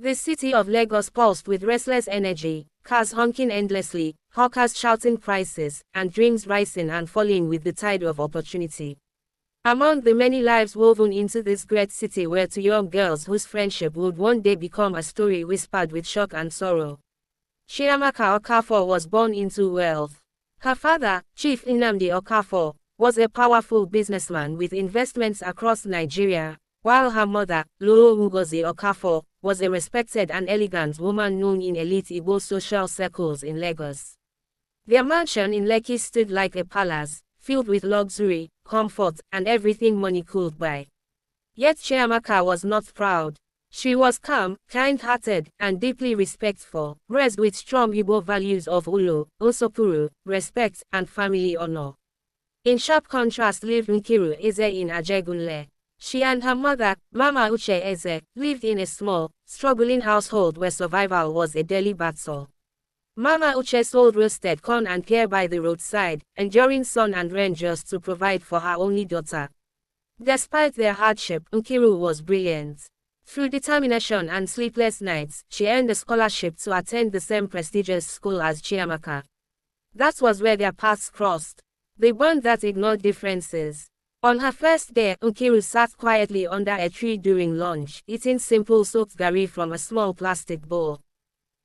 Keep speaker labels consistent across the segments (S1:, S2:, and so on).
S1: The city of Lagos pulsed with restless energy, cars honking endlessly, hawkers shouting prices, and dreams rising and falling with the tide of opportunity. Among the many lives woven into this great city were two young girls whose friendship would one day become a story whispered with shock and sorrow. Chiamaka Okafor was born into wealth. Her father, Chief Nnamdi Okafor, was a powerful businessman with investments across Nigeria, while her mother, Lolo Ngozi Okafor, was a respected and elegant woman known in elite Igbo social circles in Lagos. Their mansion in Lekki stood like a palace, filled with luxury, comfort, and everything money could buy. Yet Chiamaka was not proud. She was calm, kind-hearted, and deeply respectful, raised with strong Igbo values of ulo, usopuru, respect, and family honor. In sharp contrast lived Nkiru Eze in Ajegunle. She and her mother, Mama Uche Eze, lived in a small, struggling household where survival was a daily battle. Mama Uche sold roasted corn and pear by the roadside, enduring sun and rain just to provide for her only daughter. Despite their hardship, Nkiru was brilliant. Through determination and sleepless nights, she earned a scholarship to attend the same prestigious school as Chiamaka. That was where their paths crossed. The bond that ignored differences. On her first day, Nkiru sat quietly under a tree during lunch, eating simple soaked garri from a small plastic bowl.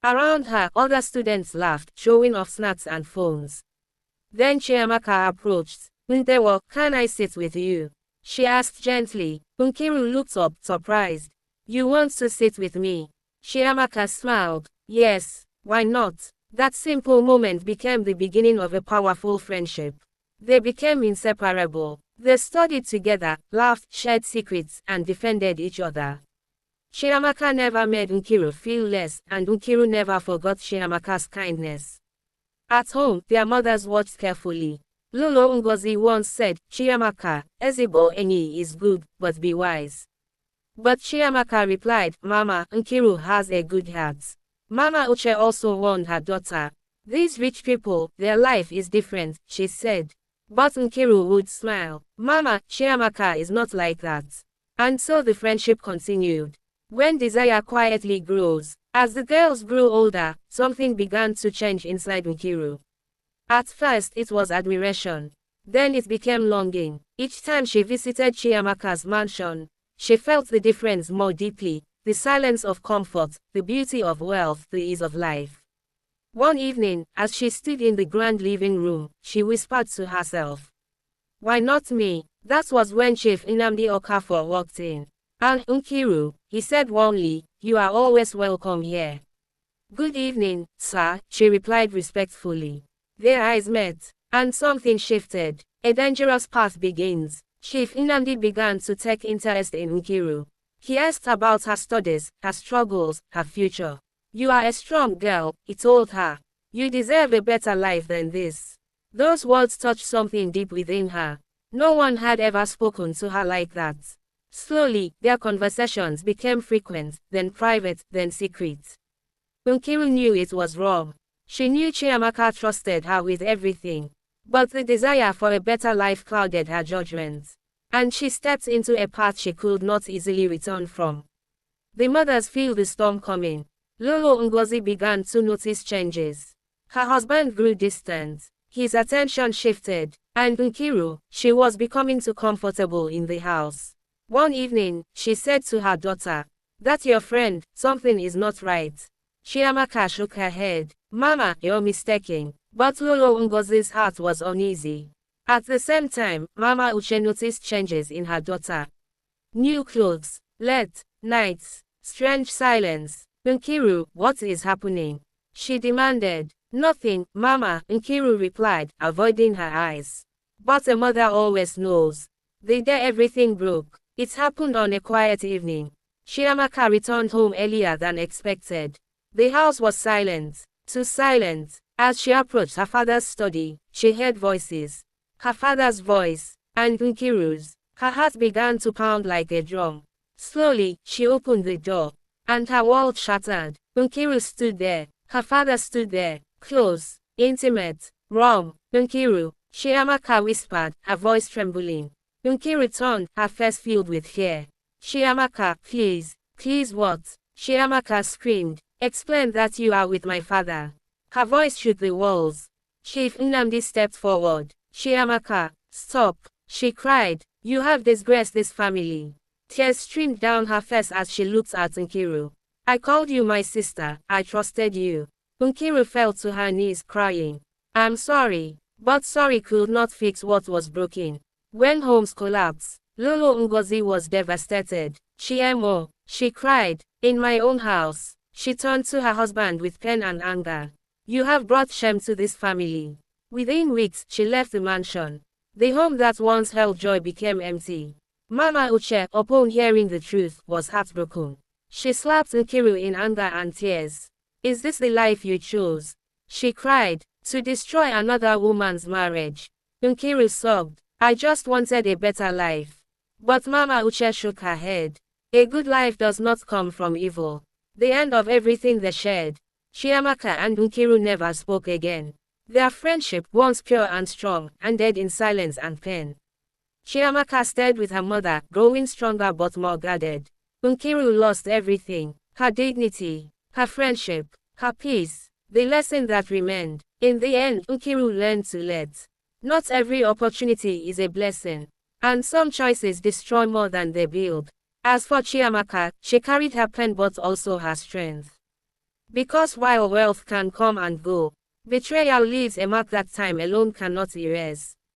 S1: Around her, other students laughed, showing off snacks and phones. Then Chiamaka approached. Ndewo, can I sit with you? She asked gently. Nkiru looked up, surprised. You want to sit with me? Chiamaka smiled. Yes, why not? That simple moment became the beginning of a powerful friendship. They became inseparable. They studied together, laughed, shared secrets, and defended each other. Chiamaka never made Nkiru feel less, and Nkiru never forgot Chiamaka's kindness. At home, their mothers watched carefully. Lolo Ngozi once said, Chiamaka, Ezigbo Enyi is good, but be wise. But Chiamaka replied, Mama, Nkiru has a good heart. Mama Uche also warned her daughter. These rich people, their life is different, she said. But Nkiru would smile. Mama, Chiamaka is not like that. And so the friendship continued. When desire quietly grows, as the girls grew older, something began to change inside Nkiru. At first it was admiration. Then it became longing. Each time she visited Chiamaka's mansion, she felt the difference more deeply, the silence of comfort, the beauty of wealth, the ease of life. One evening, as she stood in the grand living room, she whispered to herself. Why not me? That was when Chief Nnamdi Okafor walked in. And Nkiru, he said warmly, you are always welcome here. Good evening, sir, she replied respectfully. Their eyes met, and something shifted. A dangerous path begins. Chief Nnamdi began to take interest in Nkiru. He asked about her studies, her struggles, her future. You are a strong girl, he told her. You deserve a better life than this. Those words touched something deep within her. No one had ever spoken to her like that. Slowly, their conversations became frequent, then private, then secret. Nkiru knew it was wrong. She knew Chiamaka trusted her with everything. But the desire for a better life clouded her judgment. And she stepped into a path she could not easily return from. The mothers feel the storm coming. Lolo Ngozi began to notice changes. Her husband grew distant. His attention shifted. And Nkiru, she was becoming too comfortable in the house. One evening, she said to her daughter, "That's your friend, something is not right." Chiamaka shook her head. "Mama, you're mistaken." But Lolo Ngozi's heart was uneasy. At the same time, Mama Uche noticed changes in her daughter. New clothes, late nights, strange silence. Nkiru, what is happening? She demanded. Nothing, Mama, Nkiru replied, avoiding her eyes. But a mother always knows. The day everything broke, it happened on a quiet evening. Chiamaka returned home earlier than expected. The house was silent, too silent. As she approached her father's study, she heard voices. Her father's voice, and Nkiru's. Her heart began to pound like a drum. Slowly, she opened the door, and her world shattered. Nkiru stood there. Her father stood there, close, intimate, warm. Nkiru, Chiamaka whispered, her voice trembling. Nkiru turned, her face filled with fear. Chiamaka, please what? Chiamaka screamed. Explain that you are with my father. Her voice shook the walls. Chief Nnamdi stepped forward. Chiamaka, stop, she cried. You have disgraced this family. Tears streamed down her face as she looked at Nkiru. I called you my sister, I trusted you. Nkiru fell to her knees crying. I'm sorry. But sorry could not fix what was broken. When homes collapsed, Lolo Ngozi was devastated. Chiemo, she cried, in my own house. She turned to her husband with pain and anger. You have brought shame to this family. Within weeks, she left the mansion. The home that once held joy became empty. Mama Uche, upon hearing the truth, was heartbroken. She slapped Nkiru in anger and tears. Is this the life you chose? She cried, to destroy another woman's marriage. Nkiru sobbed, I just wanted a better life. But Mama Uche shook her head. A good life does not come from evil. The end of everything they shared. Chiamaka and Nkiru never spoke again. Their friendship, once pure and strong, ended in silence and pain. Chiamaka stayed with her mother, growing stronger but more guarded. Nkiru lost everything, her dignity, her friendship, her peace, the lesson that remained. In the end, Nkiru learned to let. Not every opportunity is a blessing, and some choices destroy more than they build. As for Chiamaka, she carried her pain but also her strength. Because while wealth can come and go, betrayal leaves a mark that time alone cannot erase.